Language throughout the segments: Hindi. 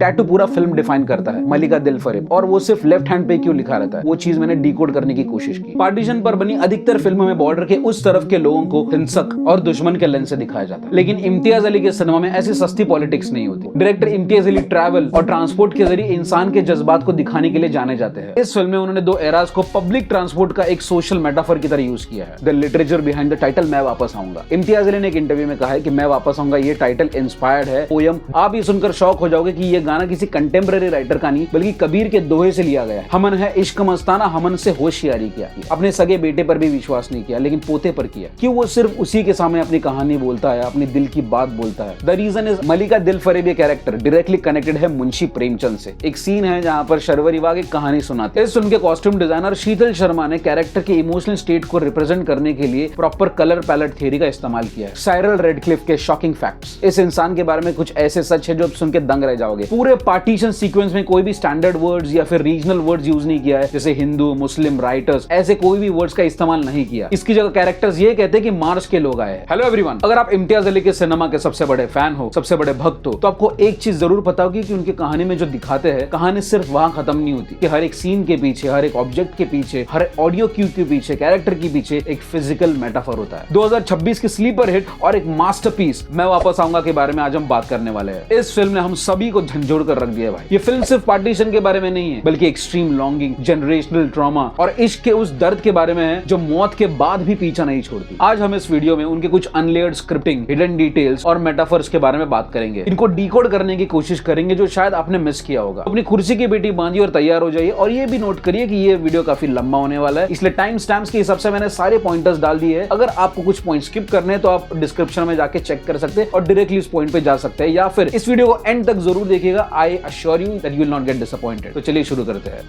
टैटू पूरा फिल्म डिफाइन करता है, मलिका दिल फरेब, और वो सिर्फ लेफ्ट हैंड पे क्यों लिखा रहता है, वो चीज मैंने डिकोड करने की कोशिश की। पार्टीशन पर बनी अधिकतर फिल्मों में बॉर्डर के उस तरफ के लोगों को हिंसक और दुश्मन के लेंस से दिखाया जाता है, लेकिन इम्तियाज अली के सिनेमा में ऐसी सस्ती पॉलिटिक्स नहीं होती। डायरेक्टर इम्तियाज अली ट्रैवल और ट्रांसपोर्ट के जरिए इंसान के जज्बात को दिखाने के लिए जाने जाते हैं। इस फिल्म में उन्होंने दो एराज को पब्लिक ट्रांसपोर्ट का एक सोशल मेटाफर की तरह यूज किया है। The literature behind the title मैं वापस आऊंगा। इम्तियाज अली ने एक इंटरव्यू में कहा है कि मैं वापस आऊंगा ये टाइटल इंस्पायर्ड है पोयम। आप ये सुनकर शॉक हो जाओगे कि ये गाना किसी कंटेम्पररी राइटर का नहीं बल्कि कबीर के दोहे से लिया गया है। हमन है इश्क मस्ताना, हमन से होशियारी किया। अपने सगे बेटे पर भी विश्वास नहीं किया, लेकिन पोते पर किया। क्यों? वो सिर्फ उसी के सामने अपनी कहानी बोलता है, अपनी दिल की बात बोलता है। द रीजन इज मलिका दिल फरेब ये कैरेक्टर डायरेक्टली कनेक्टेड है मुंशी प्रेमचंद से। एक सीन है जहां पर शर्वरी वाग एक कहानी सुनाते हैं। इस फिल्म के कॉस्ट्यूम डिजाइनर शीतल शर्मा ने कैरेक्टर के इमोशनल स्टेट को रिप्रेजेंट करने के लिए प्रॉपर कलर पैलेट थ्योरी का इस्तेमाल किया है। साइरल रेडक्लिफ के शॉकिंग फैक्ट्स। इस इंसान के बारे में कुछ ऐसे सच है जो आप सुन के दंग रह जाओगे। पूरे पार्टीशन सीक्वेंस में कोई भी स्टैंडर्ड वर्ड्स या फिर रीजनल वर्ड्स यूज नहीं किया है, जैसे हिंदू, मुस्लिम, राइटर्स, ऐसे कोई भी वर्ड्स का इस्तेमाल नहीं किया। इसकी जगह कैरेक्टर्स ये कहते हैं कि मार्स के लोग आए हैं। हेलो एवरीवन, अगर आप इम्तियाज अली के सिनेमा के सबसे बड़े फैन हो, सबसे बड़े भक्त हो, तो आपको एक चीज जरूर पता होगी कि उनकी कहानी में जो दिखाते हैं, कहानी सिर्फ वहां खत्म नहीं होती कि हर एक सीन के पीछे, हर एक ऑब्जेक्ट के पीछे, हर ऑडियो क्यू के पीछे, कैरेक्टर के पीछे एक फिजिकल मेटाफर होता है। 2026 की स्लीपर हिट और एक मास्टरपीस मैं वापस आऊंगा के बारे में आज हम बात करने वाले हैं। इस फिल्म ने हम सभी को झंझोड़ कर रख दिया भाई। ये फिल्म सिर्फ पार्टीशन के बारे में नहीं है, बल्कि एक्सट्रीम लॉन्गिंग, जनरेशनल ट्रॉमा और इश्क के उस दर्द के बारे में है जो मौत के बाद भी पीछा नहीं छोड़ती। आज हम इस वीडियो में उनके कुछ अनलेयर्ड स्क्रिप्टिंग, हिडन डिटेल्स और मेटाफर्स के बारे में बात करेंगे। इनको डिकोड करने की कोशिश करेंगे जो शायद आपने मिस किया होगा। अपनी कुर्सी की बेटी बांधिए और तैयार हो जाइए। और ये भी नोट करिए कि ये वीडियो काफी लंबा होने वाला है, इसलिए टाइम स्टैम्प्स के हिसाब से मैंने सारे पॉइंटर्स डाल दिए हैं। अगर आपको कुछ पॉइंट स्किप करने हैं तो आप डिस्क्रिप्शन में जाके चेक कर सकते हैं और डायरेक्टली उस पॉइंट पे जा सकते हैं, या फिर इस वीडियो को एंड तक जरूर देखिएगा। I assure you that you will not get disappointed. तो चलिए शुरू करते हैं।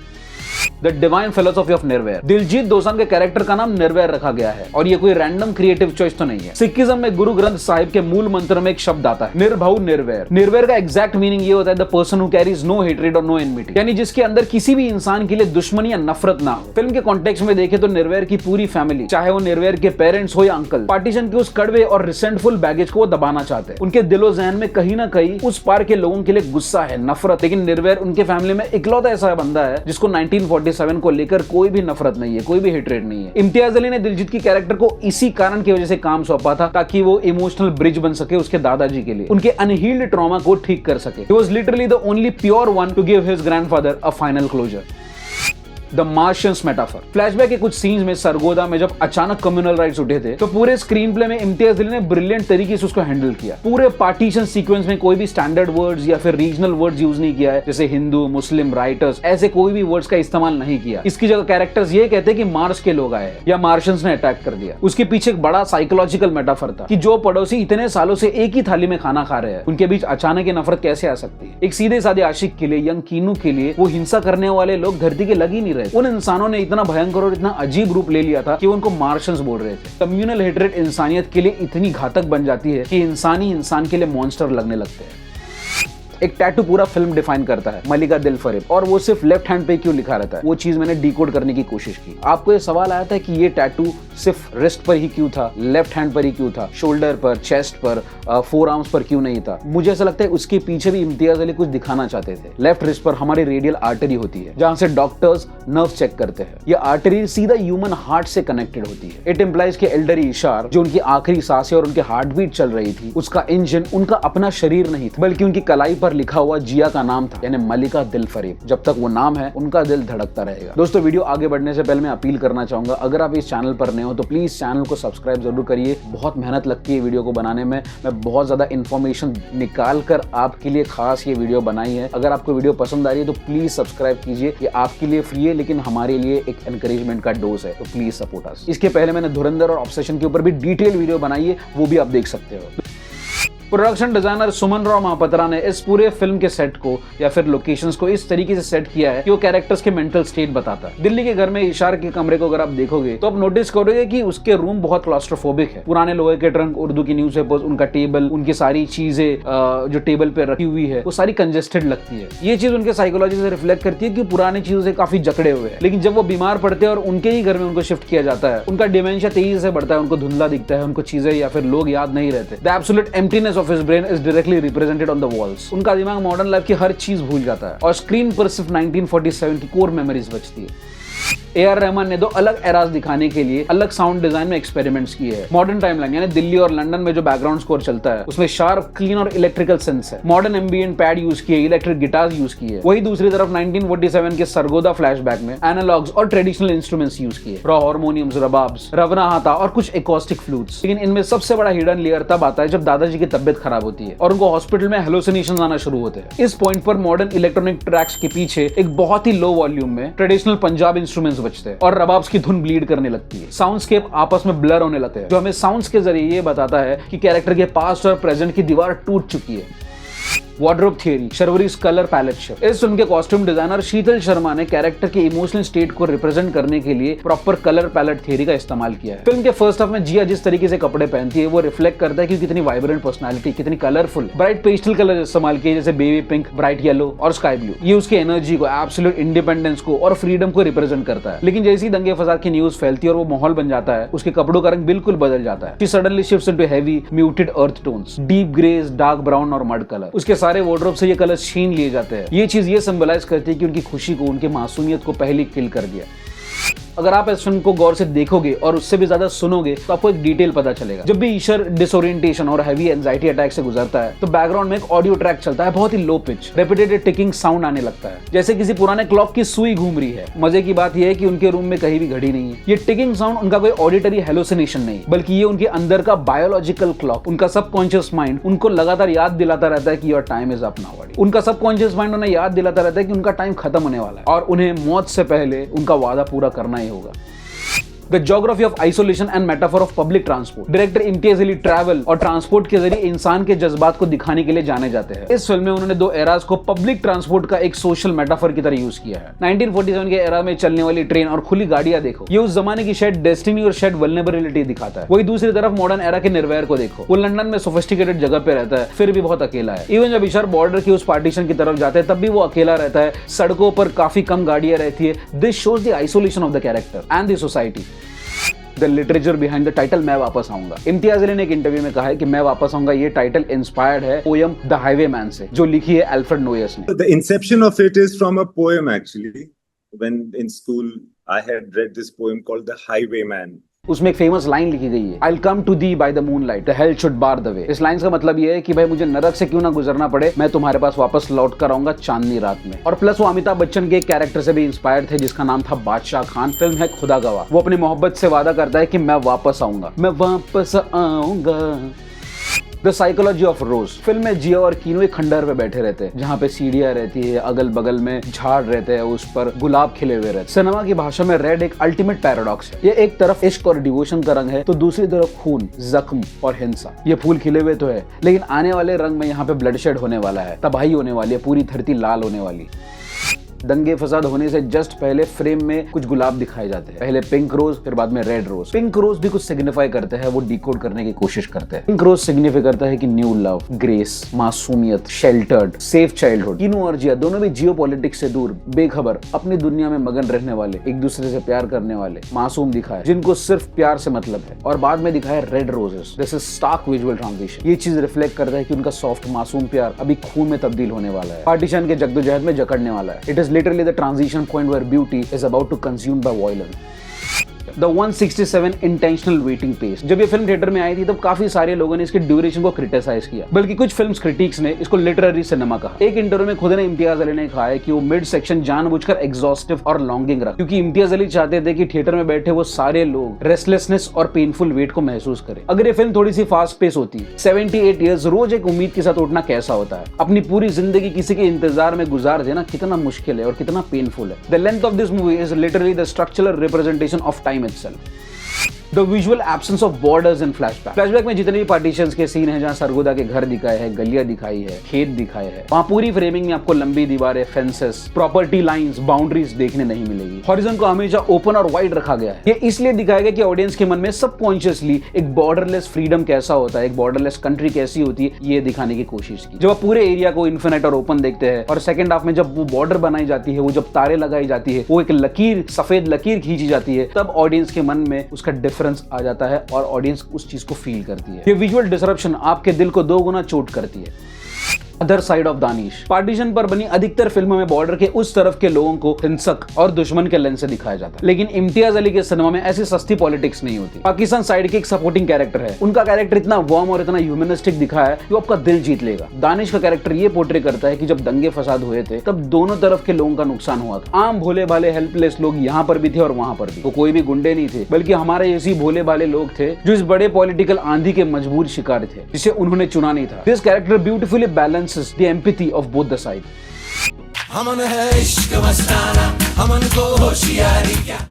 द डिवाइन फिलोसॉफी ऑफ निर्वैर। दिलजीत दोसांझ के कैरेक्टर का नाम निर्वैर रखा गया है और ये कोई रैंडम क्रिएटिव चॉइस तो नहीं है। सिखिज्म में गुरु ग्रंथ साहिब के मूल मंत्र में एक शब्द आता है, निर्भव निर्वैर। निर्वैर का एग्जैक्ट मीनिंग ये होता है the person who carries no hatred और नो एनमिटी, यानी जिसके अंदर किसी भी इंसान के लिए दुश्मनी या नफरत ना हो। फिल्म के कॉन्टेक्स्ट में देखें तो निर्वैर की पूरी फैमिली, चाहे वो निर्वैर के पेरेंट्स हो या अंकल, पार्टीशन के उस कड़वे और रिसेंटफुल बैगेज को वो दबाना चाहते हैं। उनके दिलो ज़हन में कहीं ना कहीं उस पार के लोगों के लिए गुस्सा है, नफरत। लेकिन निर्वैर उनके फैमिली में इकलौता ऐसा बंदा है जिसको 1947 को लेकर कोई भी नफरत नहीं है, कोई भी हेट्रेड नहीं है। इम्तियाज अली ने दिलजीत की कैरेक्टर को इसी कारण की वजह से काम सौंपा था ताकि वो इमोशनल ब्रिज बन सके उसके दादाजी के लिए, उनके अनहील्ड ट्रॉमा को ठीक कर सके। He was literally the only pure one to give his grandfather a final closure. The Martians metaphor. Flashback के कुछ सीन्स में सरगोदा में जब अचानक कम्युनल राइट्स उठे थे तो पूरे स्क्रीन प्ले में इम्तियाज अली ने ब्रिलियंट तरीके से उसको हैंडल किया। पूरे पार्टीशन सीक्वेंस में कोई भी स्टैंडर्ड वर्ड्स या फिर रीजनल वर्ड्स यूज नहीं किया है, जैसे हिंदू, मुस्लिम, राइटर्स, ऐसे कोई भी वर्ड्स का इस्तेमाल नहीं किया। इसकी जगह कैरेक्टर्स ये कहते हैं कि मार्स के लोग आए हैं या मार्शियंस ने अटैक कर दिया। उसके पीछे एक बड़ा साइकोलॉजिकल मेटाफर था कि जो पड़ोसी इतने सालों से एक ही थाली में खाना खा रहे हैं, उनके बीच अचानक ये नफरत कैसे आ सकती है। एक सीधे साधे आशिक के लिए, यंग कीनू के लिए वो हिंसा करने वाले लोग धरती के लग ही नहीं रहे। उन इंसानों ने इतना भयंकर और इतना अजीब रूप ले लिया था कि उनको मार्शियंस बोल रहे थे। कम्युनल हेट्रेड इंसानियत के लिए इतनी घातक बन जाती है कि इंसान ही इंसान के लिए मॉन्स्टर लगने लगते हैं। एक टैटू पूरा फिल्म डिफाइन करता है, मलिका दिल फरेब, और वो सिर्फ लेफ्ट हैंड पे क्यों लिखा रहता है, वो चीज मैंने डिकोड करने की कोशिश की। आपको ये सवाल आया था कि ये टैटू सिर्फ रिस्ट पर ही क्यों था, लेफ्ट हैंड पर ही क्यों था, शोल्डर पर, चेस्ट पर, फोर आर्म्स पर क्यों नहीं था। मुझे ऐसा लगता है उसके पीछे भी इम्तियाज अली कुछ दिखाना चाहते थे। लेफ्ट रिस्ट पर हमारी रेडियल आर्टरी होती है जहां से डॉक्टर्स नर्व चेक करते हैं। ये आर्टरी सीधा ह्यूमन हार्ट से कनेक्टेड होती है। इट इंप्लाइज कि एल्डरी इशार, जो उनकी आखिरी सांसें और उनकी हार्ट बीट चल रही थी, उसका इंजन उनका अपना शरीर नहीं था, बल्कि उनकी कलाई पर लिखा हुआ जिया का नाम था, यानी मलिका दिल फरेब। जब तक वो नाम है उनका दिल धड़कता रहेगा। दोस्तों, वीडियो आगे बढ़ने से पहले मैं अपील करना चाहूंगा, अगर आप इस चैनल पर नए हो तो प्लीज चैनल को सब्सक्राइब जरूर करिए। बहुत मेहनत लगती है वीडियो को बनाने में, मैं बहुत ज्यादा इन्फॉर्मेशन निकाल कर आपके लिए खास ये वीडियो बनाई है। अगर आपको वीडियो पसंद आ रही है तो प्लीज सब्सक्राइब कीजिए। ये आपके लिए फ्री है लेकिन हमारे लिए एक एनकरेजमेंट का डोज है, तो प्लीज सपोर्ट अस। इसके पहले मैंने धुरंधर और ऑब्सेशन के ऊपर भी डिटेल वीडियो बनाई है, वो भी आप देख सकते हो। प्रोडक्शन डिजाइनर सुमन राव महापात्रा ने इस पूरे फिल्म के सेट को या फिर लोकेशंस को इस तरीके से सेट किया है कि वो कैरेक्टर्स के मेंटल स्टेट बताता है। दिल्ली के घर में इशार के कमरे को अगर आप देखोगे तो आप नोटिस करोगे कि उसके रूम बहुत क्लॉस्ट्रोफोबिक है। पुराने लोहे के ट्रंक, उर्दू की न्यूज़पेपर्स, उनका टेबल, उनकी सारी चीजें जो टेबल पे रखी हुई है वो सारी कंजेस्टेड लगती है। ये चीज उनके साइकोलॉजी से रिफ्लेक्ट करती है कि पुरानी चीजों से काफी जकड़े हुए हैं। लेकिन जब वो बीमार पड़ते हैं और उनके ही घर में उनको शिफ्ट किया जाता है, उनका डिमेंशिया तेजी से बढ़ता है, उनको धुंधला दिखता है, उनको चीजें या फिर लोग याद नहीं रहते। The absolute emptiness of his brain is directly represented on the walls. उनका दिमाग मॉडर्न लाइफ की हर चीज भूल जाता है और स्क्रीन पर सिर्फ 1947 की कोर मेमोरीज बचती है। ए.आर. रहमान ने दो अलग एराज दिखाने के लिए अलग साउंड डिजाइन में एक्सपेरिमेंट्स किए हैं। मॉडर्न टाइमलाइन यानी दिल्ली और लंदन में जो बैकग्राउंड स्कोर चलता है उसमें शार्प, क्लीन और इलेक्ट्रिकल सेंस है। मॉडर्न एम्बिएंट पैड यूज किए, इलेक्ट्रिक गिटार्स यूज किए। वही दूसरी तरफ 1947 के सरगोदा फ्लैशबैक में एनालॉग्स और ट्रेडिशनल इंस्ट्रूमेंट्स यूज किए, रॉ हारमोनियम्स, रबाब्स, रवना हाथा और कुछ एकॉस्टिक फ्लूट्स। लेकिन इनमें सबसे बड़ा हिडन लेयर तब आता है जब दादाजी की तबियत खराब होती है और उनको हॉस्पिटल में हेलुसिनेशंस आना शुरू होते हैं। इस पॉइंट पर मॉडर्न इलेक्ट्रॉनिक ट्रैक्स के पीछे एक बहुत ही लो वॉल्यूम में ट्रेडिशनल पंजाब इंस्ट्रूमेंट्स बजते हैं और रबाब्स की धुन ब्लीड करने लगती है। साउंडस्केप आपस में ब्लर होने लगते हैं, जो हमें साउंड्स के जरिए ये बताता है कि कैरेक्टर के पास्ट और प्रेजेंट की दीवार टूट चुकी है। Wardrobe theory, Sharvari's colour palette shift. इस फिल्म के कॉस्ट्यूम डिजाइनर शीतल शर्मा ने कैरेक्टर के इमोशनल स्टेट को रिप्रेजेंट करने के लिए प्रॉपर कलर पैलेट थियरी का इस्तेमाल किया है। फिल्म के फर्स्ट हाफ में जिया जिस तरीके से कपड़े पहनती है वो रिफ्लेक्ट करता है कि कितनी वाइब्रेंट पर्सनालिटी, कितनी कलरफुल, ब्राइट पेस्टल कलर इस्तेमाल किए जैसे बेबी पिंक, ब्राइट येलो और स्काई ब्लू। ये उसकी एनर्जी को, एब्सोल्यूट इंडिपेंडेंस को और फ्रीडम को रिप्रेजेंट करता है। लेकिन जैसे ही दंगे फसाद की न्यूज फैलती है और वो माहौल बन जाता है, उसके कपड़ों का रंग बिल्कुल बदल जाता है। She suddenly shifts into heavy muted earth tones, deep greys, dark brown और मड कलर। उसके सारे वार्डरोब से ये कलर छीन लिए जाते हैं। ये चीज ये सिंबलाइज करती है कि उनकी खुशी को, उनकी मासूमियत को पहले किल कर दिया। अगर आप इस फिल्म को गौर से देखोगे और उससे भी ज्यादा सुनोगे तो आपको एक डिटेल पता चलेगा। जब भी ईशर डिसोरिएंटेशन और हैवी एंजाइटी अटैक से गुजरता है तो बैकग्राउंड में एक ऑडियो ट्रैक चलता है, बहुत ही लो पिच, रेपिटेटेड टिकिंग साउंड आने लगता है, जैसे किसी पुराने क्लॉक की सुई घूम रही है। मजे की बात यह है कि उनके रूम में कहीं भी घड़ी नहीं है। ये टिकिंग साउंड उनका कोई ऑडिटरी हेलुसिनेशन नहीं, बल्कि ये उनके अंदर का बायोलॉजिकल क्लॉक, उनका सबकॉन्शियस माइंड उनको लगातार याद दिलाता रहता है कि your time is up now. उनका सबकॉन्शियस माइंड उन्हें याद दिलाता रहता है कि उनका टाइम खत्म होने वाला है और उन्हें मौत से पहले उनका वादा पूरा करना ही होगा। The geography of isolation and metaphor of public transport. Director Imtiaz Ali travel और ट्रांसपोर्ट के जरिए इंसान के जज्बात को दिखाने के लिए जाने जाते हैं। इस फिल्म में उन्होंने दो एराज को पब्लिक ट्रांसपोर्ट का एक सोशल मेटाफर की तरह यूज किया है। 1947 के एरा में चलने वाली ट्रेन और खुली गाड़ियां देखो, ये उस जमाने की शायद डेस्टिनी और शायद वल्नरेबिलिटी दिखाता है। वही दूसरी तरफ मॉडर्न एरा के निर्वैर को देखो, वो लंदन में सोफिस्टिकेटेड जगह पे रहता है, फिर भी बहुत अकेला है। इवन जब इशार बॉर्डर की उस पार्टीशन की तरफ जाते हैं तब भी वो अकेला रहता है, सड़कों पर काफी कम गाड़ियां रहती है। This shows the isolation of the character and the society. The literature behind the title मैं वापस आऊंगा। इम्तियाज अली ने एक इंटरव्यू में कहा है कि मैं वापस आऊंगा ये टाइटल इंस्पायर्ड है पोयम द हाईवेमैन से, जो लिखी है अल्फ्रेड नोयस ने। The inception of it is from a poem actually. When in school I had read this poem called The Highwayman. उसमें एक फेमस लाइन लिखी गई है, I'll come to thee by the moonlight, the hell should bar the way। इस लाइन का मतलब ये है कि भाई मुझे नरक से क्यों ना गुजरना पड़े, मैं तुम्हारे पास वापस लौट कर आऊंगा चांदनी रात में। और प्लस वो अमिताभ बच्चन के एक कैरेक्टर से भी इंस्पायर्ड थे जिसका नाम था बादशाह खान। फिल्म है खुदा गवाह। वो अपनी मोहब्बत से वादा करता है कि मैं वापस आऊंगा, मैं वापस आऊंगा। The psychology of rose. Film में जिया और कीनू एक खंडहर पे बैठे रहते हैं जहाँ पे सीढ़ियां रहती है, अगल बगल में झाड़ रहते हैं, उस पर गुलाब खिले हुए रहते हैं। सिनेमा की भाषा में रेड एक अल्टीमेट पैराडॉक्स है। ये एक तरफ इश्क और डिवोशन का रंग है तो दूसरी तरफ खून, जख्म और हिंसा। ये फूल खिले हुए तो है लेकिन आने वाले रंग में यहाँ पे ब्लडशेड होने वाला है, तबाही होने वाली है, पूरी धरती लाल होने वाली। दंगे फसाद होने से जस्ट पहले फ्रेम में कुछ गुलाब दिखाए जाते हैं, पहले पिंक रोज फिर बाद में रेड रोज। पिंक रोज भी कुछ सिग्निफाई करते हैं, वो डिकोड करने की कोशिश करते हैं। पिंक रोज सिग्निफाई करता है कि न्यू लव, ग्रेस, मासूमियत, शेल्टर्ड, सेफ चाइल्डहुड। कीनू और जिया दोनों भी जियोपॉलिटिक्स से दूर, बेखबर, अपनी दुनिया में मगन रहने वाले, एक दूसरे से प्यार करने वाले मासूम दिखाए जिनको सिर्फ प्यार से मतलब है। और बाद में दिखाए red roses. This is stark visual transition. ये चीज रिफ्लेक्ट करता है कि उनका सॉफ्ट मासूम प्यार अभी खून में तब्दील होने वाला है, पार्टीशन के जद्दोजहद में जकड़ने वाला है। It is literally the transition point where beauty is about to consumed by violence. The 167 intentional waiting pace। जब ये फिल्म थिएटर में आई थी तब काफी सारे लोगों ने इसके ड्यूरेशन को क्रिटिसाइज किया, बल्कि कुछ फिल्म क्रिटिक्स ने इसको लिटरेरी सिनेमा कहा। एक इंटरव्यू में खुद ने इम्तियाज अली ने कहा है कि वो मिड सेक्शन जानबूझकर एग्जॉस्टिव और लॉन्गिंग रखा, क्योंकि इम्तियाज अली चाहते थे कि थिएटर में बैठे वो सारे लोग रेस्टलेसनेस और पेनफुल वेट को महसूस करें। अगर ये फिल्म थोड़ी सी फास्ट पेस होती, 78 ईयर्स रोज एक उम्मीद के साथ उठना कैसा होता है, अपनी पूरी जिंदगी किसी के इंतजार में गुजार देना कितना मुश्किल है और कितना पेनफुल है। The length of this movie is literally the structural representation of time itself. The visual absence of borders in flashback. Flashback में जितने भी पार्टीशंस के सीन हैं जहाँ सरगोदा के घर दिखाए हैं, गलियां दिखाई है, खेत दिखाए हैं, वहाँ पूरी फ्रेमिंग में आपको लंबी दीवारें, फेंसेस, प्रॉपर्टी लाइंस, बाउंड्रीज देखने नहीं मिलेगी। हॉरिजन को हमेशा ओपन और वाइड रखा गया है। ये इसलिए दिखाया गया कि ऑडियंस के मन में सबकॉन्शियसली एक बॉर्डरलेस फ्रीडम कैसा होता है, एक बॉर्डरलेस कंट्री कैसी होती है, ये दिखाने की कोशिश की। जब आप पूरे एरिया को इन्फिनिट और ओपन देखते हैं और सेकंड हाफ में जब वो बॉर्डर बनाई जाती है, वो जब तारे लगाई जाती है, वो एक लकीर, सफेद लकीर खींची जाती है, तब ऑडियंस के मन में उसका रेफरेंस आ जाता है और ऑडियंस उस चीज को फील करती है। ये विजुअल डिसरप्शन आपके दिल को 2 गुना चोट करती है। Other side of Danish. Partition पर बनी अधिकतर फिल्मों में बॉर्डर के उस तरफ के लोगों को हिंसक और दुश्मन के लेंस से दिखाया जाता है, लेकिन इम्तियाज अली के सिनेमा में ऐसी सस्ती पॉलिटिक्स नहीं होती। पाकिस्तान साइड के एक सपोर्टिंग कैरेक्टर है, उनका कैरेक्टर इतना वार्म और इतना ह्यूमनिस्टिक दिखाया है कि वो आपका दिल जीत लेगा। दानिश का कैरेक्टर ये पोर्ट्रे करता है कि जब दंगे फसाद हुए थे तब दोनों तरफ के लोगों का नुकसान हुआ था। आम भोले भाले हेल्पलेस लोग यहाँ पर भी थे और वहां पर भी। वो कोई भी गुंडे नहीं थे, बल्कि हमारे जैसी भोले भाले लोग थे जो इस बड़े पॉलिटिकल आंधी के मजबूर शिकार थे जिसे उन्होंने चुना नहीं था। This character beautifully balances the empathy of both the sides.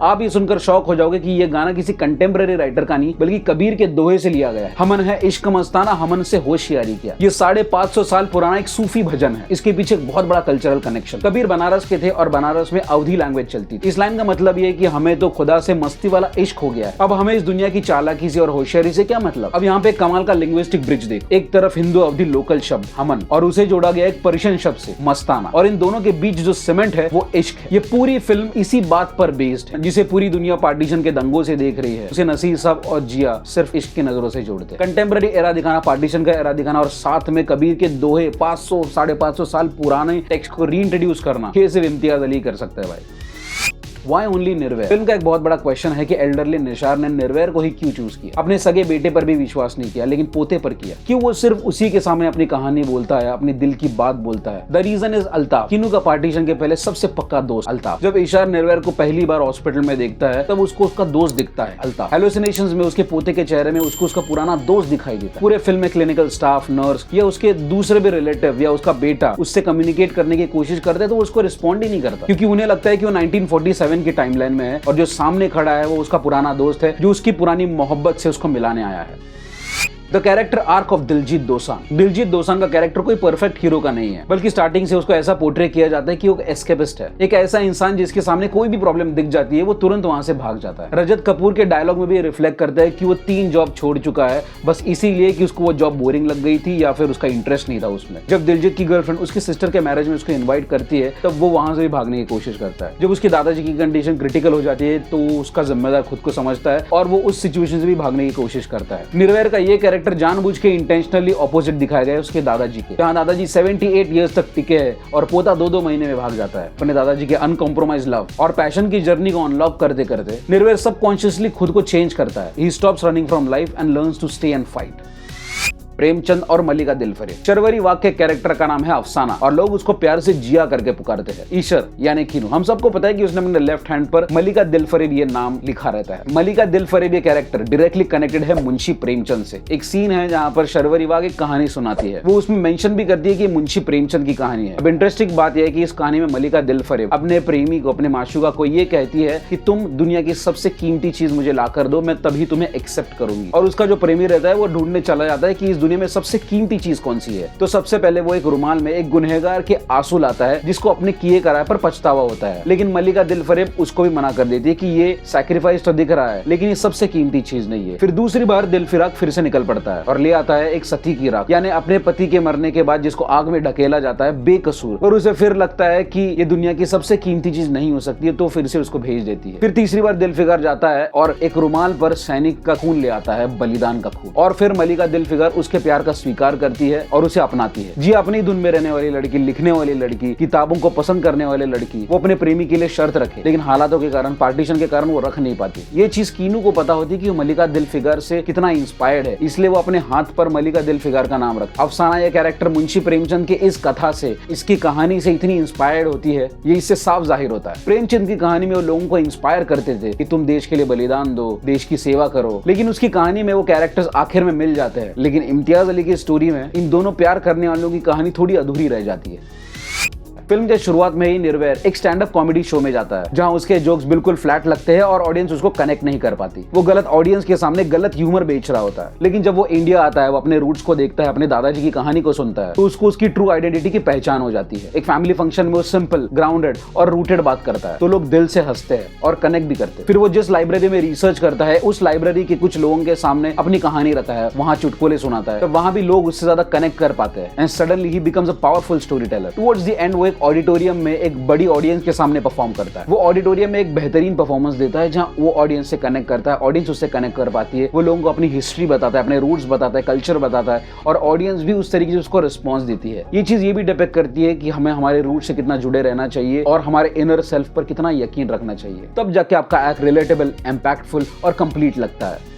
आप ये सुनकर शौक हो जाओगे कि ये गाना किसी कंटेम्पररी राइटर का नहीं बल्कि कबीर के दोहे से लिया गया है। हमन है इश्क मस्ताना, हमन से होशियारी क्या। ये 550 साल पुराना एक सूफी भजन है। इसके पीछे एक बहुत बड़ा कल्चरल कनेक्शन। कबीर बनारस के थे और बनारस में अवधी लैंग्वेज चलती थी। इस लाइन का मतलब ये है कि हमें तो खुदा से मस्ती वाला इश्क हो गया है, अब हमें इस दुनिया की चालाकी से और होशियारी से क्या मतलब। अब यहाँ पे कमाल का लिंग्विस्टिक ब्रिज देख। एक तरफ हिंदू अवधी लोकल शब्द हमन और उसे जोड़ा गया एक पर्शियन शब्द से मस्ताना, और इन दोनों के बीच जो सीमेंट है वो इश्क है। ये पूरी फिल्म इसी बात पर बेस्ड है जिसे पूरी दुनिया पार्टीशन के दंगों से देख रही है। उसे नसीर साहब और जिया सिर्फ इश्क की नजरों से जोड़ते हैं। कंटेम्पररी एरा दिखाना, पार्टीशन का एरा दिखाना और साथ में कबीर के दोहे 500 550 साल पुराने टेक्स्ट को रीइंट्रोड्यूस करना, ये सिर्फ इम्तियाज अली कर सकता है भाई। Why only Nirvair? फिल्म का एक बहुत बड़ा क्वेश्चन है कि एल्डरली निशार ने निर्वैर को ही क्यों चूज किया। अपने सगे बेटे पर भी विश्वास नहीं किया लेकिन पोते पर किया। क्यों वो सिर्फ उसी के सामने अपनी कहानी बोलता है, अपनी दिल की बात बोलता है। द रीजन इज अल्ताफ, किनू का पार्टीशन के पहले सबसे पक्का दोस्त अल्ताफ। जब इशार निर्वैर को पहली बार हॉस्पिटल में देखता है तब उसको उसका दोस्त दिखता है अल्ताफ। हेलुसिनेशंस में उसके पोते के चेहरे में उसको उसका पुराना दोस्त दिखाई देता है। पूरे फिल्म में क्लिनिकल स्टाफ, नर्स या उसके दूसरे भी रिलेटिव या उसका बेटा उससे कम्युनिकेट करने की कोशिश करते हैं तो उसको रिस्पॉन्ड ही नहीं करता, क्योंकि उन्हें लगता है कि वो 1947 की टाइमलाइन में है और जो सामने खड़ा है वो उसका पुराना दोस्त है जो उसकी पुरानी मोहब्बत से उसको मिलाने आया है। The character arc of Diljit Dosanjh. Diljit Dosanjh का कैरेक्टर कोई परफेक्ट हीरो का नहीं है, बल्कि स्टार्टिंग से उसको ऐसा पोर्ट्रे किया जाता है कि वो एस्केपिस्ट है, एक ऐसा इंसान जिसके सामने कोई भी प्रॉब्लम दिख जाती है वो तुरंत वहां से भाग जाता है। रजत कपूर के डायलॉग में भी रिफ्लेक्ट करता है कि वो 3 जॉब छोड़ चुका है बस इसीलिए कि उसको वो जॉब बोरिंग लग गई थी या फिर उसका इंटरेस्ट नहीं था उसमें। जब दिलजीत की गर्लफ्रेंड उसकी सिस्टर के मैरिज में उसको इन्वाइट करती है तब वो वहां से भी भागने की कोशिश करता है। जब उसके दादाजी की कंडीशन क्रिटिकल हो जाती है तो उसका जिम्मेदार खुद को समझता है और वो उस सिचुएशन से भी भागने की कोशिश करता है। निर्वैर का ये कैरेक्टर जानबूझ के इंटेंशनली ऑपोजिट दिखाया गया है उसके दादाजी के, जहां दादाजी 78 इयर्स तक टिके हैं और पोता 2-2 महीने में भाग जाता है। अपने दादाजी के अनकॉम्प्रोमाइज लव और पैशन की जर्नी को अनलॉक करते करते निर्वैर सबकॉन्शियसली खुद को चेंज करता है। He stops running from life and learns to stay and fight. Premchand और मलिका दिलफरेब। शर्वरी वाघ के कैरेक्टर का नाम है अफसाना और लोग उसको प्यार से जिया करके पुकारते हैं। ईशर यानी किनू। हम सबको पता है कि उसने अपने लेफ्ट हैंड पर मलिका दिलफरेब ये नाम लिखा रहता है। मलिका दिलफरेब ये कैरेक्टर डायरेक्टली कनेक्टेड है मुंशी प्रेमचंद से। एक सीन है जहां पर शर्वरी वाघ एक कहानी सुनाती है, वो उसमें मेंशन भी करती है कि मुंशी प्रेमचंद की कहानी है। अब इंटरेस्टिंग बात यह है कि इस कहानी में मलिका दिलफरेब अपने प्रेमी को, अपने माशूका को ये कहती है कि तुम दुनिया की सबसे कीमती चीज मुझे ला कर दो, मैं तभी तुम्हें एक्सेप्ट करूंगी। और उसका जो प्रेमी रहता है वो ढूंढने चला जाता है कि इस दुनिया में सबसे कीमती चीज कौन सी है। तो सबसे पहले वो एक रुमाल में एक गुनहगार के आंसू लाता है जिसको अपने किए कराए पर पछतावा होता है, लेकिन मलिका दिलफरेब उसको भी मना कर देती है कि ये सैक्रिफाइस तो दिख रहा है लेकिन ये सबसे कीमती चीज नहीं है। फिर दूसरी बार दिलफिराक फिर से निकल पड़ता है और ले आता है एक सती की राख, यानी अपने पति के मरने के बाद जिसको आग में ढकेला जाता है बेकसूर, और उसे फिर लगता है कि ये दुनिया की सबसे कीमती चीज नहीं हो सकती है तो फिर से उसको भेज देती है। फिर तीसरी बार दिलफिकार जाता है और एक रुमाल पर सैनिक का खून ले आता है, बलिदान का खून, और फिर मलिका दिलफिकार उसके प्यार का स्वीकार करती है और उसे अपनाती है। जी अपनी धुन में रहने वाली लड़की, लिखने वाली लड़की, किताबों को पसंद करने वाली लड़की, वो अपने प्रेमी के लिए शर्त रखे लेकिन हालातों के कारण, पार्टीशन के कारण वो रख नहीं पाती। ये चीज कीनू को पता होती है कि वो मलिका दिलफिकार से कितना इंस्पायर्ड है, इसलिए वो अपने हाथ पर मलिका दिलफिकार का नाम रखा। अफसाना ये कैरेक्टर मुंशी प्रेमचंद के इस कथा से, इसकी कहानी से इतनी इंस्पायर्ड होती है, ये इससे साफ जाहिर होता है। प्रेमचंद की कहानी में वो लोगों को इंस्पायर करते थे कि तुम देश के लिए बलिदान दो, देश की सेवा करो, लेकिन उसकी कहानी में वो कैरेक्टर्स आखिर में मिल जाते हैं। लेकिन इम्तियाज अली की स्टोरी में इन दोनों प्यार करने वालों की कहानी थोड़ी अधूरी रह जाती है। फिल्म के शुरुआत में ही निर्वैर एक स्टैंड अप कॉमेडी शो में जाता है जहां उसके जोक्स बिल्कुल फ्लैट लगते हैं और ऑडियंस उसको कनेक्ट नहीं कर पाती। वो गलत ऑडियंस के सामने गलत ह्यूमर बेच रहा होता है, लेकिन जब वो इंडिया आता है, वो अपने रूट्स को देखता है, अपने दादाजी की कहानी को सुनता है, तो उसको उसकी ट्रू आइडेंटिटी की पहचान हो जाती है। एक फैमिली फंक्शन में वो सिंपल, ग्राउंडेड और रूटेड बात करता है तो लोग दिल से हंसते हैं और कनेक्ट भी करते हैं। फिर वो जिस लाइब्रेरी में रिसर्च करता है उस लाइब्रेरी के कुछ लोगों के सामने अपनी कहानी रखता है, वहां चुटकुले सुनाता है, तो वहां भी लोग उससे ज्यादा कनेक्ट कर पाते हैं and suddenly he becomes a powerful story teller. Towards the end वो एक एक ऑडिटोरियम में एक बड़ी ऑडियंस के सामने परफॉर्म करता है। वो ऑडिटोरियम में एक बेहतरीन परफॉर्मेंस देता है, जहां वो ऑडियंस से कनेक्ट करता है, ऑडियंस उससे कनेक्ट कर पाती है, वो लोगों को अपनी हिस्ट्री बताता है, अपने रूट्स बताता है, कल्चर बताता है, और ऑडियंस भी उस तरीके से उसको रिस्पॉन्स देती है। ये चीज ये भी डिपेक्ट करती है कि हमें हमारे रूट से कितना जुड़े रहना चाहिए और हमारे इनर सेल्फ पर कितना यकीन रखना चाहिए, तब जाके आपका एक्ट रिलेटेबल, इम्पैक्टफुल और कंप्लीट लगता है।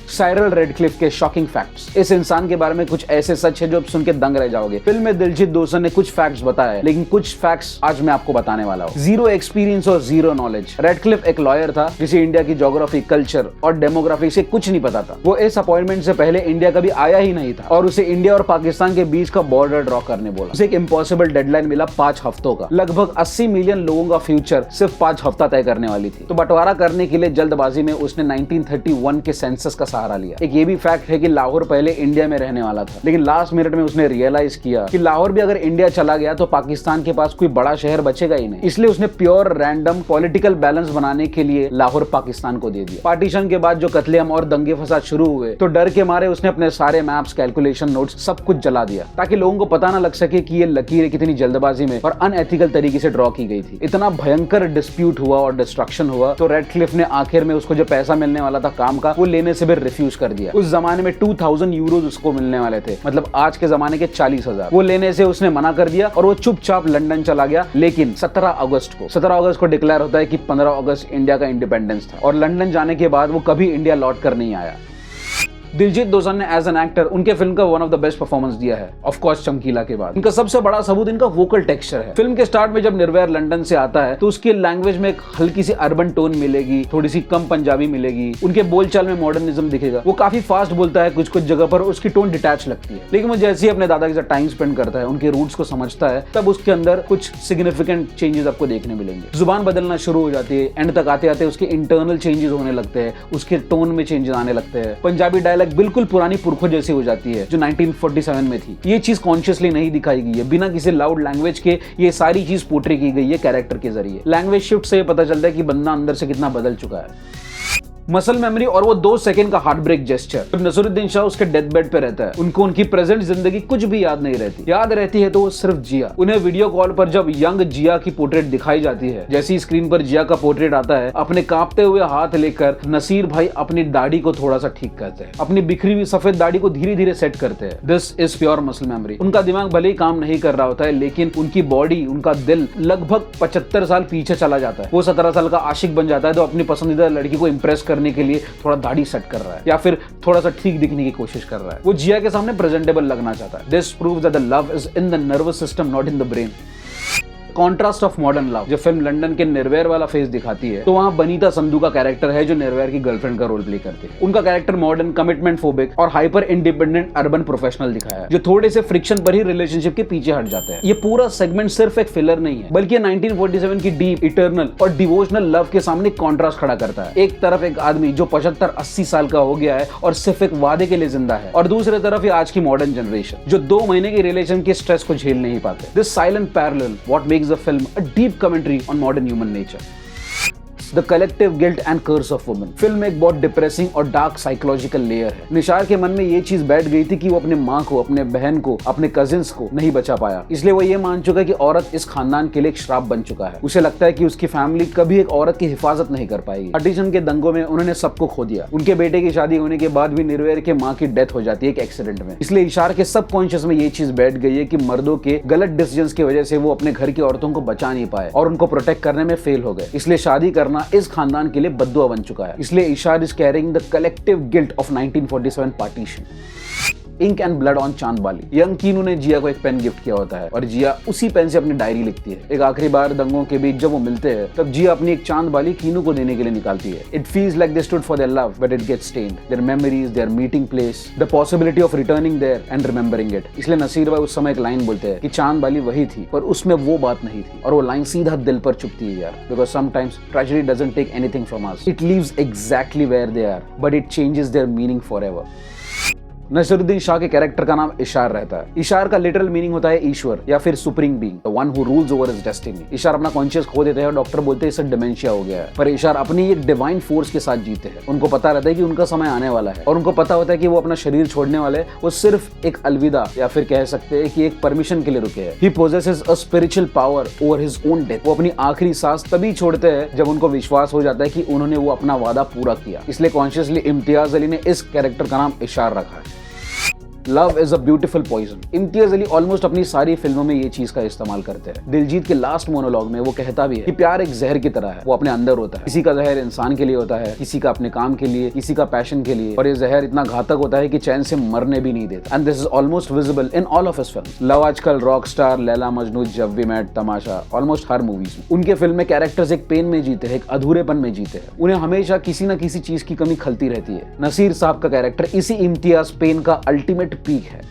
साइरल रेडक्लिफ के शॉकिंग फैक्ट्स। इस इंसान के बारे में कुछ ऐसे सच है जो आप सुन के दंग रह जाओगे। फिल्म में दिलजीत दोसांझ ने कुछ फैक्ट्स बताए, लेकिन कुछ फैक्ट्स आज मैं आपको बताने वाला हूँ। जीरो एक्सपीरियंस और जीरो नॉलेज। रेडक्लिफ एक लॉयर था जिसे इंडिया की ज्योग्राफी, कल्चर और डेमोग्राफी से कुछ नहीं पता था। वो इस अपॉइंटमेंट से पहले इंडिया कभी आया ही नहीं था और उसे इंडिया और पाकिस्तान के बीच का बॉर्डर ड्रॉ करने बोला। उसे एक इम्पॉसिबल डेडलाइन मिला 5 हफ्तों का। लगभग 80 मिलियन लोगों का फ्यूचर सिर्फ 5 हफ्ता तय करने वाली थी। तो बंटवारा करने के लिए जल्दबाजी में उसने 1931 के सेंसस का सहारा लिया। एक ये भी फैक्ट है कि लाहौर पहले इंडिया में रहने वाला था, लेकिन लास्ट मिनट में उसने रियलाइज किया कि लाहौर भी अगर इंडिया चला गया तो पाकिस्तान के पास कोई बड़ा शहर बचेगा ही नहीं। इसलिए उसने प्योर रैंडम पॉलिटिकल बैलेंस बनाने के लिए लाहौर पाकिस्तान को दे दिया। पार्टीशन के बाद जो कत्लेआम और दंगे फसाद शुरू हुए तो डर के मारे उसने अपने सारे मैप्स, कैलकुलेशन नोट्स सब कुछ जला दिया, ताकि लोगों को पता ना लग सके कि ये लकीरें कितनी जल्दबाजी में और अनएथिकल तरीके से ड्रॉ की गई थी। इतना भयंकर डिस्प्यूट हुआ और डिस्ट्रक्शन हुआ तो रेडक्लिफ ने आखिर में उसको जो पैसा मिलने वाला था काम का, वो लेने से भी रिफ्यूज कर दिया। उस जमाने में 2000 यूरोज उसको मिलने वाले थे, मतलब आज के जमाने के 40,000। वो लेने से उसने मना कर दिया और वो चुपचाप लंदन चला गया। लेकिन 17 अगस्त को डिक्लेयर होता है कि 15 अगस्त इंडिया का इंडिपेंडेंस था, और लंदन जाने के बाद वो कभी इंडिया लौट कर नहीं आया। दिलजीत दोसांझ ने एज एन एक्टर उनके फिल्म का one of the best performance दिया है, ऑफ कोर्स चमकीला के बाद। इनका सबसे बड़ा सबूत इनका वोकल टेक्सचर है। फिल्म के स्टार्ट में जब निर्वैर लंदन से आता है तो उसकी लैंग्वेज में एक हल्की सी अर्बन टोन मिलेगी, थोड़ी सी कम पंजाबी मिलेगी, उनके बोलचाल में मॉडर्निज्म दिखेगा। वो काफी फास्ट बोलता है, कुछ कुछ जगह पर उसकी टोन डिटैच लगती है, लेकिन वो जैसे ही अपने दादा के साथ टाइम स्पेंड करता है, उनके रूट्स को समझता है, तब उसके अंदर कुछ सिग्निफिकेंट चेंजेस आपको देखने मिलेंगे। जुबान बदलना शुरू हो जाती है, एंड तक आते आते उसके इंटरनल चेंजेस होने लगते हैं, उसके टोन में चेंजेस आने लगते हैं। पंजाबी डायलॉग बिल्कुल पुरानी पुरखों जैसी हो जाती है जो 1947 में थी। ये चीज कॉन्शियसली नहीं दिखाई गई है, बिना किसी लाउड लैंग्वेज के ये सारी चीज पोर्ट्रे की गई है कैरेक्टर के जरिए। लैंग्वेज शिफ्ट से ये पता चलता है कि बंदा अंदर से कितना बदल चुका है। मसल मेमोरी और वो 2 सेकंड का हार्ट ब्रेक जेस्चर। जब नसरुद्दीन शाह उसके डेथ बेड पे रहता है, उनको उनकी प्रेजेंट जिंदगी कुछ भी याद नहीं रहती, याद रहती है तो वो सिर्फ जिया। उन्हें वीडियो कॉल पर जब यंग जिया की पोर्ट्रेट दिखाई जाती है, जैसी स्क्रीन पर जिया का पोर्ट्रेट आता है, अपने कांपते हुए हाथ लेकर नसीर भाई अपनी दाढ़ी को थोड़ा सा ठीक करते हैं, अपनी बिखरी हुई सफेद दाढ़ी को धीरे धीरे सेट करते हैं। This is pure muscle memory. उनका दिमाग भले ही काम नहीं कर रहा होता है, लेकिन उनकी बॉडी, उनका दिल लगभग 75 साल पीछे चला जाता है। वो 17 साल का आशिक बन जाता है तो अपनी पसंदीदा लड़की को इंप्रेस करने के लिए थोड़ा दाढ़ी सेट कर रहा है या फिर थोड़ा सा ठीक दिखने की कोशिश कर रहा है। वो जिया के सामने प्रेजेंटेबल लगना चाहता है। This proves that the love is in the nervous system, not in the brain. Contrast of modern love. जब फिल्म लंदन के निर्वैर वाला फेस दिखाती है तो वहां बनीता संधू का कैरेक्टर है जो निर्वैर की गर्लफ्रेंड का रोल प्ले करती है। उनका कैरेक्टर मॉडर्न, कमिटमेंट फोबिक और हाइपर इंडिपेंडेंट अर्बन प्रोफेशनल दिखाया है, जो थोड़े से फ्रिक्शन पर ही रिलेशनशिप के पीछे हट जाते हैं। ये पूरा सेगमेंट सिर्फ एक फिलर नहीं है, बल्कि 1947 की डीप, इटर्नल और डिवोशनल लव के सामने कॉन्ट्रास्ट खड़ा करता है। एक तरफ एक आदमी जो 75-80 साल का हो गया है और सिर्फ एक वादे के लिए जिंदा है, और दूसरी तरफ ये आज की मॉडर्न जनरेशन जो 2 महीने की रिलेशन के स्ट्रेस को झेल नहीं पाते। This silent parallel what makes the film a deep commentary on modern human nature. The collective guilt and curse of women. Film में एक बहुत डिप्रेसिंग और डार्क साइकोलॉजिकल लेयर है। निशार के मन में ये चीज बैठ गई थी कि वो अपने माँ को, अपने बहन को, अपने कजिन्स को नहीं बचा पाया, इसलिए वो ये मान चुका है कि औरत इस खानदान के लिए एक श्राप बन चुका है। उसे लगता है कि उसकी फैमिली कभी एक औरत की हिफाजत नहीं कर पाएगी। पार्टीशन के दंगों में उन्होंने सबको खो दिया। उनके बेटे की शादी होने के बाद भी निर्वैर के माँ की डेथ हो जाती है एक एक्सीडेंट में। इसलिए इशार के सबकॉन्शियस में ये चीज बैठ गई है कि मर्दों के गलत डिसीजंस की वजह से वो अपने घर की औरतों को बचा नहीं पाए और उनको प्रोटेक्ट करने में फेल हो गए। इसलिए शादी करना इस खानदान के लिए बद्दुआ बन चुका है। इसलिए Ishaar is carrying the collective guilt of 1947 partition. Ink and blood on Chand Bali. Young kinnow ने जिया को एक पेन गिफ्ट किया होता है और जिया उसी पेन से अपनी डायरी लिखती है। एक आखिरी बार दंगों के बीच जब वो मिलते हैं तब जिया अपनी एक चांद बाली कीनू को देने के लिए निकालती है। It feels like they stood for their love but it gets stained, their memories, their meeting place, the possibility of returning there and remembering it. इसलिए नसीर भाई उस समय एक लाइन बोलते हैं कि चांद बाली वही थी पर उसमें वो बात नहीं थी, और वो लाइन सीधा दिल पर चुभती है यार। Because sometimes tragedy doesn't take anything from us, it leaves exactly where they are but it changes their meaning forever. Naseeruddin Shah के कैरेक्टर का नाम इशार रहता है। इशार का लिटरल मीनिंग होता है ईश्वर या फिर supreme being, the one who rules over his destiny. Ishaar अपना कॉन्शियस खो देते हैं और डॉक्टर बोलते हैं इसे डिमेंशिया हो गया है, पर इशार अपनी एक डिवाइन फोर्स के साथ जीते हैं। उनको पता रहता है कि उनका समय आने वाला है और उनको पता होता है कि वो अपना शरीर छोड़ने वाले, वो सिर्फ एक अलविदा या फिर कह सकते हैं कि एक परमिशन के लिए रुके हैं। He possesses a spiritual power over his own death. वो अपनी आखिरी सांस तभी छोड़ते हैं जब उनको विश्वास हो जाता है कि उन्होंने वो अपना वादा पूरा किया। इसलिए कॉन्शियसली इम्तियाज अली ने इस कैरेक्टर का नाम इशार रखा है। Love is a beautiful poison. Imtiaz Ali almost अपनी सारी फिल्मों में ये चीज का इस्तेमाल करते हैं। दिलजीत के लास्ट मोनोलॉग में वो कहता भी है कि प्यार एक जहर की तरह है, वो अपने अंदर होता है। किसी का जहर इंसान के लिए होता है, किसी का अपने काम के लिए, किसी का पैशन के लिए, और ये जहर इतना घातक होता है कि चैन से मरने भी नहीं देता। And this is almost visible in all of his films. Love Aajkal, Rockstar, Laila Majnu, Jab We Met, Tamasha, almost हर मूवीज में उनके फिल्म में कैरेक्टर्स एक पेन में जीते हैं, एक अधूरेपन में जीते हैं। उन्हें हमेशा किसी न किसी चीज की कमी खलती रहती है। नसीर साहब का कैरेक्टर इसी इम्तियाज पेन का अल्टीमेट पीक है।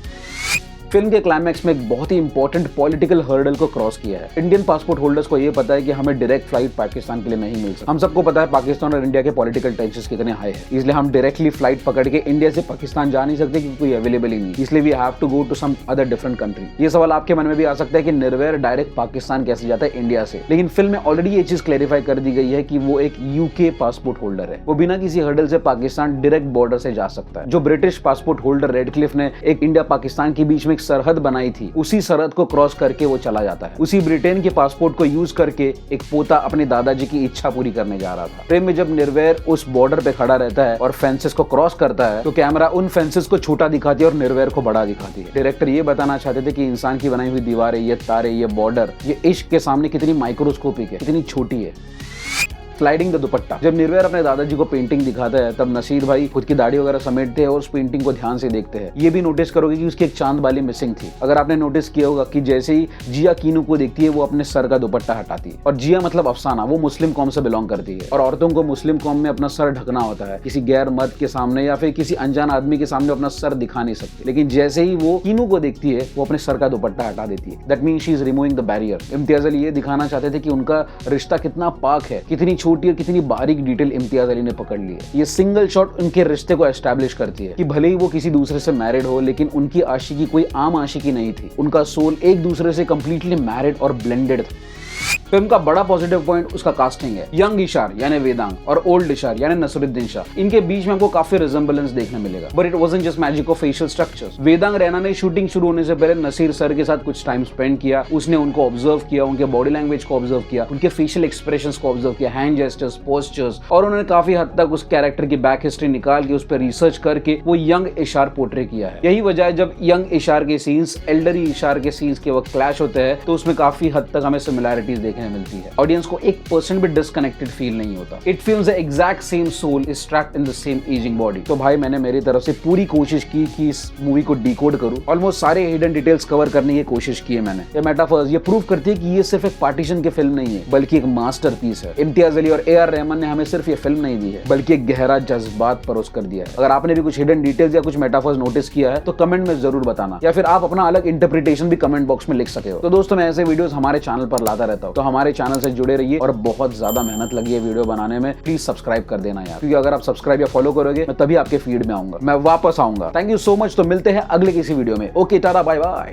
फिल्म के क्लाइमैक्स में एक बहुत ही इंपॉर्टेंट पॉलिटिकल हर्डल को क्रॉस किया है। इंडियन पासपोर्ट होल्डर्स को यह पता है कि हमें डायरेक्ट फ्लाइट पाकिस्तान के लिए नहीं मिल सकती। हम सबको पता है पाकिस्तान और इंडिया के पॉलिटिकल टेंशंस कितने हाई है, इसलिए हम डायरेक्टली फ्लाइट पकड़ के इंडिया से पाकिस्तान जा नहीं सकते क्योंकि कोई अवेलेबल ही नहीं, इसलिए we have to go to some other different country. ये सवाल आपके मन में भी आ सकता है कि निर्वैर डायरेक्ट पाकिस्तान कैसे जाता है इंडिया से, लेकिन फिल्म में ऑलरेडी ये चीज क्लैरिफाई कर दी गई है कि वो एक यूके पासपोर्ट होल्डर है। वो बिना किसी हर्डल से पाकिस्तान डायरेक्ट बॉर्डर से जा सकता है। जो ब्रिटिश पासपोर्ट होल्डर रेडक्लिफ ने एक इंडिया पाकिस्तान के बीच में एक सरहद बनाई थी, उसी सरहद को क्रॉस करके वो चला जाता है। उसी ब्रिटेन के पासपोर्ट को यूज करके एक पोता अपने दादाजी की इच्छा पूरी करने जा रहा था। प्रेम में जब निर्वैर उस बॉर्डर पे खड़ा रहता है और फेंसेस को क्रॉस करता है तो कैमरा उन फेंसेस को छोटा दिखाती है और निर्वैर को बड़ा दिखाती है। डायरेक्टर ये बताना चाहते थे कि इंसान की बनाई हुई दीवारें, ये तारे, ये बॉर्डर, ये इश्क के सामने कितनी माइक्रोस्कोपिक है, कितनी छोटी है। स्लाइडिंग द दुपट्टा। जब निर्वैर अपने दादाजी को पेंटिंग दिखाता है तब नसीर भाई खुद की दाढ़ी वगैरह समेटते हैं और उस पेंटिंग को ध्यान से देखते हैं। ये भी नोटिस करोगे कि उसकी एक चांद वाली मिसिंग थी। अगर आपने नोटिस किया होगा कि जैसे ही जिया कीनू को देखती है वो अपने सर का दुपट्टा हटाती है। और जिया मतलब अफसाना, वो मुस्लिम कौम से बिलोंग करती है और औरतों को मुस्लिम कौम में अपना सर ढकना होता है। किसी गैर मर्द के सामने या फिर किसी अनजान आदमी के सामने अपना सर दिखा नहीं सकती, लेकिन जैसे ही वो कीनू को देखती है वो अपने सर का दुपट्टा हटा देती है। That means she is removing the barrier. Imtiaz Ali ये दिखाना चाहते थे कि उनका रिश्ता कितना पाक है, कितनी छोटी और कितनी बारीक डिटेल इम्तियाज अली ने पकड़ ली है। ये सिंगल शॉट उनके रिश्ते को एस्टैब्लिश करती है कि भले ही वो किसी दूसरे से मैरिड हो, लेकिन उनकी आशिकी कोई आम आशिकी नहीं थी। उनका सोल एक दूसरे से कंप्लीटली मैरिड और ब्लेंडेड था। फिल्म का बड़ा पॉजिटिव पॉइंट उसका कास्टिंग है। यंग इशार यानी वेदांग और ओल्ड इशार यानी नसीरुद्दीन शाह, इनके बीच में हमको काफी रिजेंबलेंस देखने मिलेगा। But it wasn't just magic of facial structures. Vedang Raina ने शूटिंग शुरू होने से पहले नसीर सर के साथ कुछ टाइम स्पेंड किया। उसने उनको ऑब्जर्व किया, उनके बॉडी लैंग्वेज को ऑब्जर्व किया, उनके फेशियल एक्सप्रेशंस को ऑब्जर्व किया, हैंड जेस्चर्स, पोस्चर्स, और उन्होंने काफी हद तक उस कैरेक्टर की बैक हिस्ट्री निकाल के उस पर रिसर्च करके वो यंग इशार पोर्ट्रे किया है। यही वजह है जब यंग इशार के सीन्स एल्डरी इशार के सीन्स के वक्त क्लैश होते हैं तो उसमें काफी हद तक हमें सिमिलैरिटीज देखने मिलती है। ऑडियंस को 1% भी डिस्कनेक्टेड फील नहीं होता। It feels the exact same soul is trapped in the same ageing body. तो भाई मैंने मेरी तरफ से पूरी कोशिश की कि इस मूवी को डिकोड करूं। ऑलमोस्ट सारे हिडन डिटेल्स कवर करने की कोशिश की है मैंने। ये मेटाफर्स ये प्रूव करती है कि ये सिर्फ एक पार्टीशन की फिल्म नहीं है बल्कि एक मास्टरपीस है। इम्तियाज अली और AR रहमान ने हमें सिर्फ ये फिल्म नहीं दी है बल्कि एक गहरा जज्बात परोस कर दिया है। अगर आपने भी कुछ हिडन डिटेल्स या कुछ मेटाफर्स नोटिस किया है तो कमेंट में जरूर बताना, या फिर आप अपना अलग इंटरप्रिटेशन भी कमेंट बॉक्स में लिख सकते हो। तो दोस्तों मैं ऐसे वीडियोस हमारे चैनल पर लाता रहता हूं, तो हमारे चैनल से जुड़े रहिए। और बहुत ज्यादा मेहनत लगी है वीडियो बनाने में, प्लीज सब्सक्राइब कर देना यार, क्योंकि अगर आप सब्सक्राइब या फॉलो करोगे मैं तभी आपके फीड में आऊंगा, मैं वापस आऊंगा। Thank you so much. तो मिलते हैं अगले किसी वीडियो में। Okay tata bye bye.